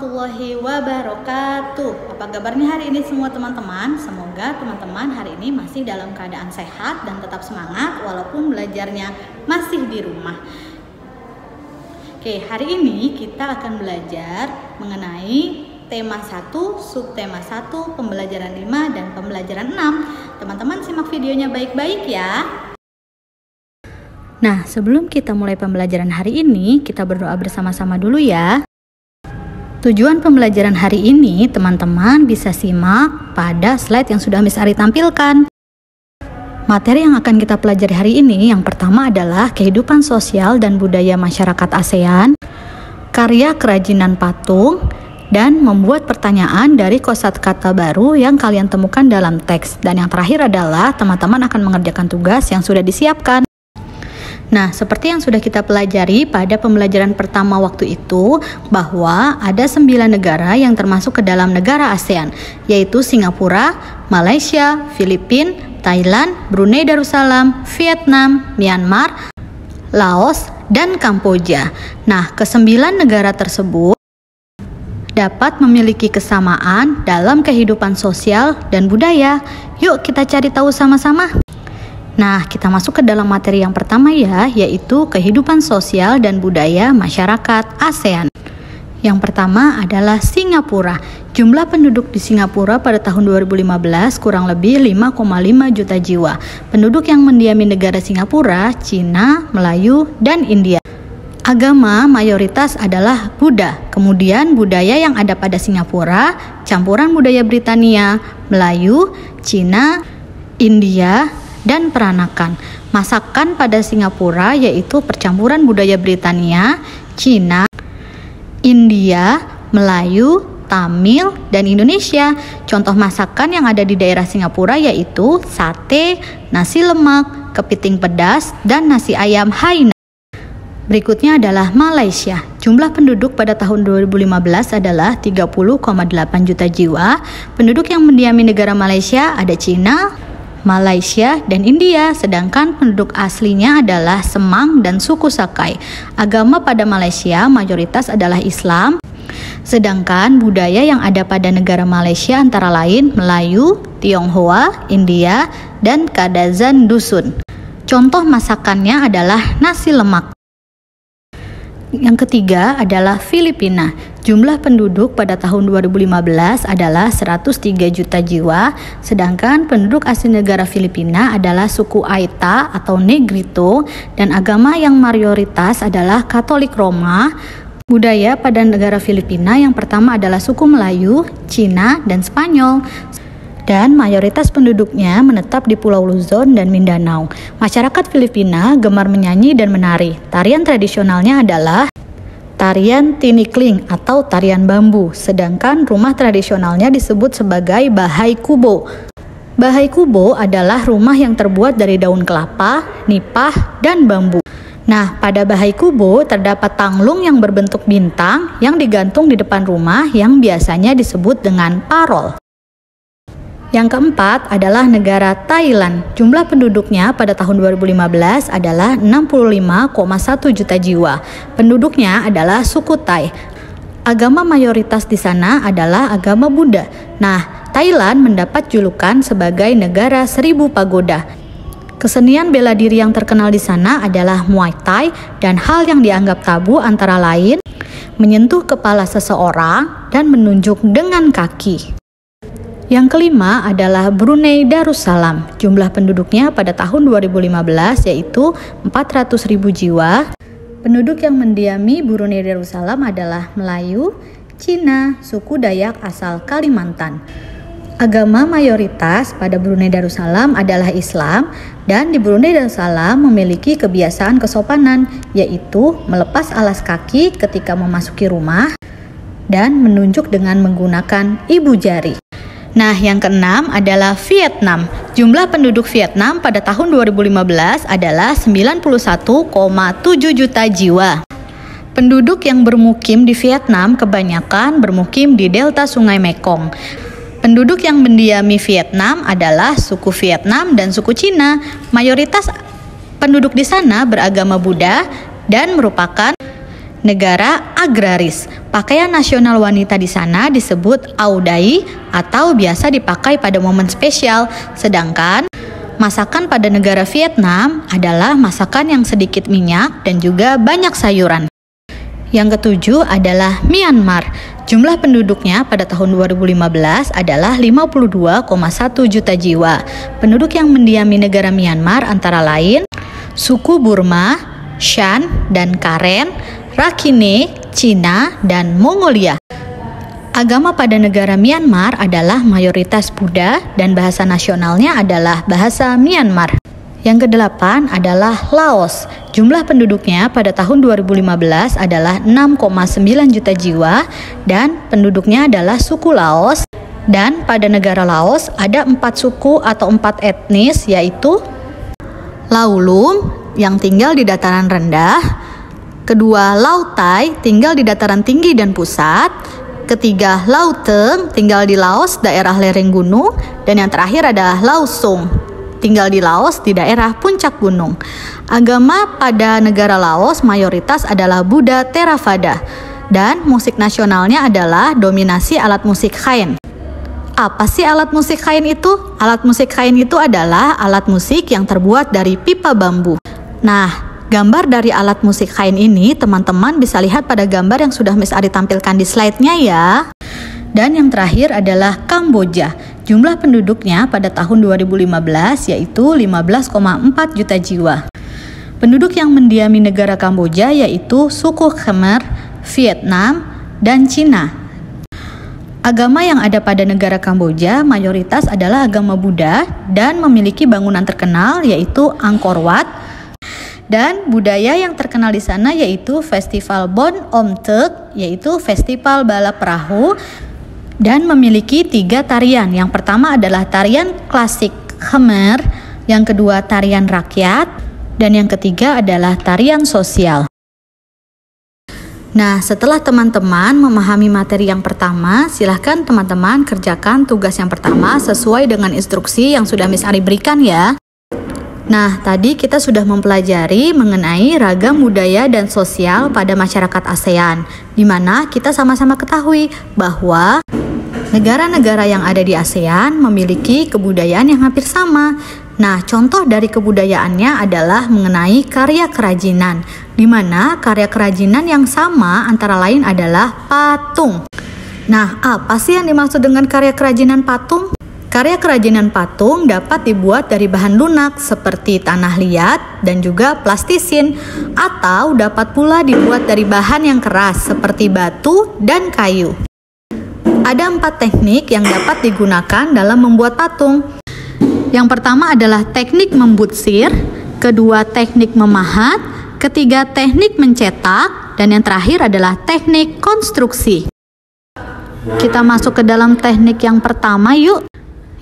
warahmatullahi wabarakatuh. Apa kabarnya hari ini semua teman-teman? Semoga teman-teman hari ini masih dalam keadaan sehat dan tetap semangat walaupun belajarnya masih di rumah. Oke, hari ini kita akan belajar mengenai tema 1, subtema 1, pembelajaran 5 dan pembelajaran 6. Teman-teman simak videonya baik-baik ya. Nah, sebelum kita mulai pembelajaran hari ini, kita berdoa bersama-sama dulu ya. Tujuan pembelajaran hari ini, teman-teman bisa simak pada slide yang sudah Miss Ari tampilkan. Materi yang akan kita pelajari hari ini, yang pertama adalah kehidupan sosial dan budaya masyarakat ASEAN, karya kerajinan patung, dan membuat pertanyaan dari kosakata baru yang kalian temukan dalam teks. Dan yang terakhir adalah teman-teman akan mengerjakan tugas yang sudah disiapkan. Nah, seperti yang sudah kita pelajari pada pembelajaran pertama waktu itu, bahwa ada 9 negara yang termasuk ke dalam negara ASEAN, yaitu Singapura, Malaysia, Filipina, Thailand, Brunei Darussalam, Vietnam, Myanmar, Laos, dan Kamboja. Nah, ke-9 negara tersebut dapat memiliki kesamaan dalam kehidupan sosial dan budaya. Yuk kita cari tahu sama-sama. Nah, kita masuk ke dalam materi yang pertama ya, yaitu kehidupan sosial dan budaya masyarakat ASEAN. Yang pertama adalah Singapura. Jumlah penduduk di Singapura pada tahun 2015 kurang lebih 5,5 juta jiwa. Penduduk yang mendiami negara Singapura, Cina, Melayu, dan India. Agama mayoritas adalah Buddha. Kemudian budaya yang ada pada Singapura, campuran budaya Britania, Melayu, Cina, India, dan peranakan. Masakan pada Singapura yaitu percampuran budaya Britania, Cina, India, Melayu, Tamil, dan Indonesia. Contoh masakan yang ada di daerah Singapura yaitu sate, nasi lemak, kepiting pedas, dan nasi ayam Hainan. Berikutnya adalah Malaysia. Jumlah penduduk pada tahun 2015 adalah 30,8 juta jiwa. Penduduk yang mendiami negara Malaysia ada Cina, Malaysia, dan India, sedangkan penduduk aslinya adalah Semang dan suku Sakai. Agama pada Malaysia mayoritas adalah Islam, sedangkan budaya yang ada pada negara Malaysia antara lain Melayu, Tionghoa, India, dan Kadazan Dusun. Contoh masakannya adalah nasi lemak. Yang ketiga adalah Filipina. Jumlah penduduk pada tahun 2015 adalah 103 juta jiwa, sedangkan penduduk asli negara Filipina adalah suku Aita atau Negrito, dan agama yang mayoritas adalah Katolik Roma. Budaya pada negara Filipina yang pertama adalah suku Melayu, Cina, dan Spanyol. Dan mayoritas penduduknya menetap di Pulau Luzon dan Mindanao. Masyarakat Filipina gemar menyanyi dan menari. Tarian tradisionalnya adalah tarian tinikling atau tarian bambu, sedangkan rumah tradisionalnya disebut sebagai bahay kubo. Bahay kubo adalah rumah yang terbuat dari daun kelapa, nipah, dan bambu. Nah, pada bahay kubo terdapat tanglung yang berbentuk bintang yang digantung di depan rumah yang biasanya disebut dengan parol. Yang keempat adalah negara Thailand. Jumlah penduduknya pada tahun 2015 adalah 65,1 juta jiwa. Penduduknya adalah suku Thai. Agama mayoritas di sana adalah agama Buddha. Nah, Thailand mendapat julukan sebagai negara 1000 pagoda. Kesenian bela diri yang terkenal di sana adalah Muay Thai, dan hal yang dianggap tabu antara lain menyentuh kepala seseorang dan menunjuk dengan kaki. Yang kelima adalah Brunei Darussalam. Jumlah penduduknya pada tahun 2015 yaitu 400.000 jiwa. Penduduk yang mendiami Brunei Darussalam adalah Melayu, Cina, suku Dayak asal Kalimantan. Agama mayoritas pada Brunei Darussalam adalah Islam, dan di Brunei Darussalam memiliki kebiasaan kesopanan, yaitu melepas alas kaki ketika memasuki rumah dan menunjuk dengan menggunakan ibu jari. Nah, yang keenam adalah Vietnam. Jumlah penduduk Vietnam pada tahun 2015 adalah 91,7 juta jiwa. Penduduk yang bermukim di Vietnam kebanyakan bermukim di delta Sungai Mekong. Penduduk yang mendiami Vietnam adalah suku Vietnam dan suku Cina. Mayoritas penduduk di sana beragama Buddha dan merupakan negara agraris. Pakaian nasional wanita di sana disebut audai atau biasa dipakai pada momen spesial. Sedangkan masakan pada negara Vietnam adalah masakan yang sedikit minyak dan juga banyak sayuran. Yang ketujuh adalah Myanmar. Jumlah penduduknya pada tahun 2015 adalah 52,1 juta jiwa. Penduduk yang mendiami negara Myanmar antara lain suku Burma, Shan dan Karen, Rakhine, Cina, dan Mongolia. Agama pada negara Myanmar adalah mayoritas Buddha dan bahasa nasionalnya adalah bahasa Myanmar. Yang kedelapan adalah Laos. Jumlah penduduknya pada tahun 2015 adalah 6,9 juta jiwa dan penduduknya adalah suku Laos. Dan pada negara Laos ada 4 suku atau 4 etnis, yaitu Laulum yang tinggal di dataran rendah, kedua Lautai tinggal di dataran tinggi dan pusat, ketiga Lauteng tinggal di Laos daerah lereng gunung, dan yang terakhir adalah Laosung tinggal di Laos di daerah puncak gunung. Agama pada negara Laos mayoritas adalah Buddha Theravada dan musik nasionalnya adalah dominasi alat musik khaen. Apa sih alat musik khaen itu? Alat musik khaen itu adalah alat musik yang terbuat dari pipa bambu. Nah, gambar dari alat musik khaen ini teman-teman bisa lihat pada gambar yang sudah Miss Ari tampilkan di slide-nya ya. Dan yang terakhir adalah Kamboja. Jumlah penduduknya pada tahun 2015 yaitu 15,4 juta jiwa. Penduduk yang mendiami negara Kamboja yaitu suku Khmer, Vietnam, dan Cina. Agama yang ada pada negara Kamboja mayoritas adalah agama Buddha dan memiliki bangunan terkenal yaitu Angkor Wat. Dan budaya yang terkenal di sana yaitu Festival Bon Om Tek, yaitu festival balap perahu, dan memiliki 3 tarian. Yang pertama adalah tarian klasik Khmer, yang kedua tarian rakyat, dan yang ketiga adalah tarian sosial. Nah, setelah teman-teman memahami materi yang pertama, silahkan teman-teman kerjakan tugas yang pertama sesuai dengan instruksi yang sudah Miss Ari berikan ya. Nah, tadi kita sudah mempelajari mengenai ragam budaya dan sosial pada masyarakat ASEAN, di mana kita sama-sama ketahui bahwa negara-negara yang ada di ASEAN memiliki kebudayaan yang hampir sama. Nah, contoh dari kebudayaannya adalah mengenai karya kerajinan, di mana karya kerajinan yang sama antara lain adalah patung. Nah, apa sih yang dimaksud dengan karya kerajinan patung? Karya kerajinan patung dapat dibuat dari bahan lunak seperti tanah liat dan juga plastisin, atau dapat pula dibuat dari bahan yang keras seperti batu dan kayu. Ada 4 teknik yang dapat digunakan dalam membuat patung. Yang pertama adalah teknik membutsir, kedua teknik memahat, ketiga teknik mencetak, dan yang terakhir adalah teknik konstruksi. Kita masuk ke dalam teknik yang pertama yuk.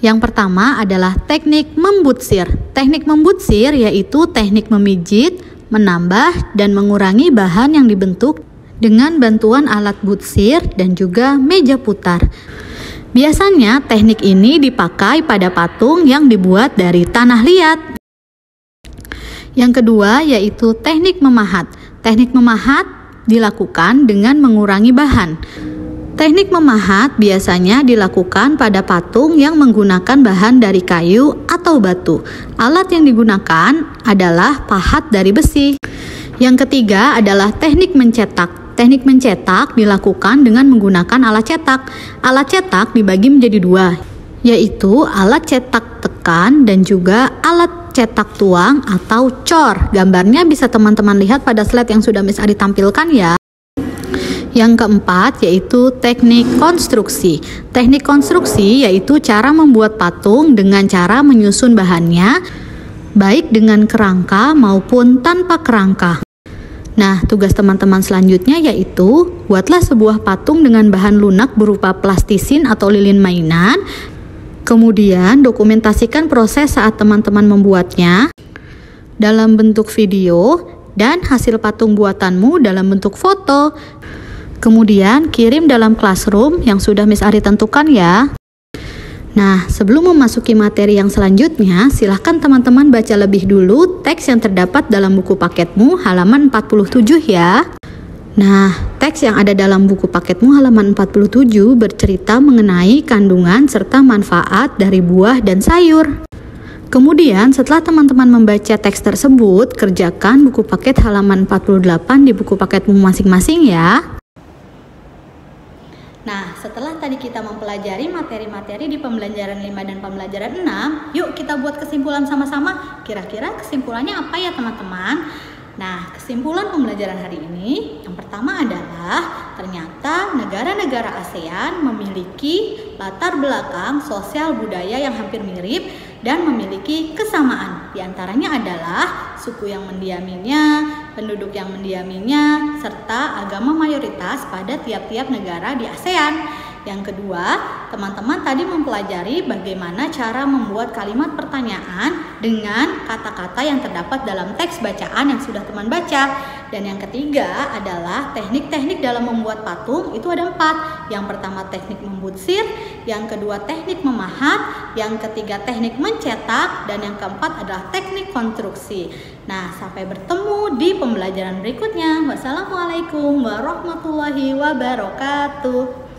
Yang pertama adalah teknik membutsir. Teknik membutsir yaitu teknik memijit, menambah, dan mengurangi bahan yang dibentuk dengan bantuan alat butsir dan juga meja putar. Biasanya teknik ini dipakai pada patung yang dibuat dari tanah liat. Yang kedua yaitu teknik memahat. Teknik memahat dilakukan dengan mengurangi bahan. Teknik memahat biasanya dilakukan pada patung yang menggunakan bahan dari kayu atau batu. Alat yang digunakan adalah pahat dari besi. Yang ketiga adalah teknik mencetak. Teknik mencetak dilakukan dengan menggunakan alat cetak. Alat cetak dibagi menjadi 2, yaitu alat cetak tekan dan juga alat cetak tuang atau cor. Gambarnya bisa teman-teman lihat pada slide yang sudah Miss Ari tampilkan ya. Yang keempat yaitu teknik konstruksi. Teknik konstruksi yaitu cara membuat patung dengan cara menyusun bahannya, baik dengan kerangka maupun tanpa kerangka. Nah, tugas teman-teman selanjutnya yaitu buatlah sebuah patung dengan bahan lunak berupa plastisin atau lilin mainan. Kemudian dokumentasikan proses saat teman-teman membuatnya dalam bentuk video dan hasil patung buatanmu dalam bentuk foto. Kemudian kirim dalam classroom yang sudah Miss Ari tentukan ya. Nah, sebelum memasuki materi yang selanjutnya, silahkan teman-teman baca lebih dulu teks yang terdapat dalam buku paketmu halaman 47 ya. Nah, teks yang ada dalam buku paketmu halaman 47 bercerita mengenai kandungan serta manfaat dari buah dan sayur. Kemudian setelah teman-teman membaca teks tersebut, kerjakan buku paket halaman 48 di buku paketmu masing-masing ya. Nah, setelah tadi kita mempelajari materi-materi di pembelajaran 5 dan pembelajaran 6, yuk kita buat kesimpulan sama-sama. Kira-kira kesimpulannya apa ya teman-teman? Nah, kesimpulan pembelajaran hari ini yang pertama adalah ternyata negara-negara ASEAN memiliki latar belakang sosial budaya yang hampir mirip dan memiliki kesamaan. Di antaranya adalah suku yang mendiaminya, penduduk yang mendiaminya, serta agama mayoritas pada tiap-tiap negara di ASEAN. Yang kedua, teman-teman tadi mempelajari bagaimana cara membuat kalimat pertanyaan dengan kata-kata yang terdapat dalam teks bacaan yang sudah teman baca. Dan yang ketiga adalah teknik-teknik dalam membuat patung, itu ada 4. Yang pertama teknik membutsir, yang kedua teknik memahat, yang ketiga teknik mencetak, dan yang keempat adalah teknik konstruksi. Nah, sampai bertemu di pembelajaran berikutnya. Wassalamualaikum warahmatullahi wabarakatuh.